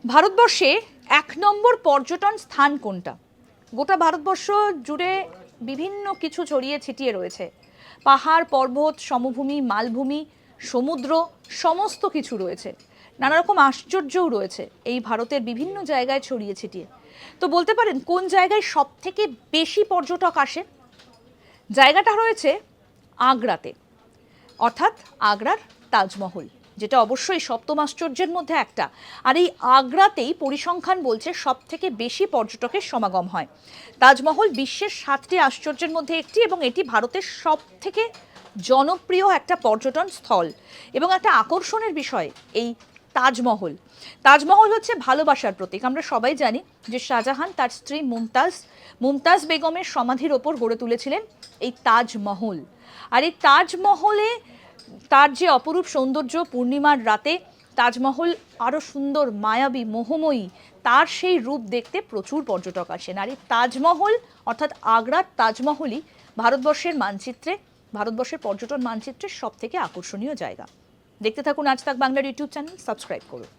ভারতবর্ষে 1 নম্বর পর্যটন স্থান কোনটা? গোটা ভারতবর্ষ জুড়ে বিভিন্ন কিছু ছড়িয়ে ছিটিয়ে রয়েছে, পাহাড় পর্বত সমভূমি মালভূমি সমুদ্র সমস্ত কিছু রয়েছে, নানা রকম আশ্চর্যও রয়েছে এই ভারতের বিভিন্ন জায়গায় ছড়িয়ে ছিটিয়ে। তো বলতে পারেন কোন জায়গায় সব থেকে বেশি পর্যটক আসে? জায়গাটা রয়েছে আগ্রাতে, অর্থাৎ আগ্রার তাজমহল, যেটা অবশ্যই সপ্তম আশ্চর্যের মধ্যে একটা। আর এই আগ্রাতেই পরিসংখ্যান বলছে সব থেকে বেশি পর্যটকের সমাগম হয়। তাজমহল বিশ্বের 7টি আশ্চর্যের মধ্যে একটি এবং এটি ভারতের সব থেকে জনপ্রিয় একটা পর্যটন স্থল এবং একটা আকর্ষণের বিষয় এই তাজমহল। তাজমহল হচ্ছে ভালোবাসার প্রতীক। আমরা সবাই জানি যে শাহজাহান তার স্ত্রী মুমতাজ বেগমের সমাধির ওপর গড়ে তুলেছিলেন এই তাজমহল। আর এই তাজমহলে তার যে অপরূপ সৌন্দর্য, পূর্ণিমার রাতে তাজমহল আরও সুন্দর মায়াবী মোহময়ী, তার সেই রূপ দেখতে প্রচুর পর্যটক আসেন। আর এই তাজমহল অর্থাৎ আগ্রার তাজমহলই ভারতবর্ষের মানচিত্রে, ভারতবর্ষের পর্যটন মানচিত্রের সব থেকে আকর্ষণীয় জায়গা। দেখতে থাকুন আজ তাক বাংলার ইউটিউব চ্যানেল, সাবস্ক্রাইব করুন।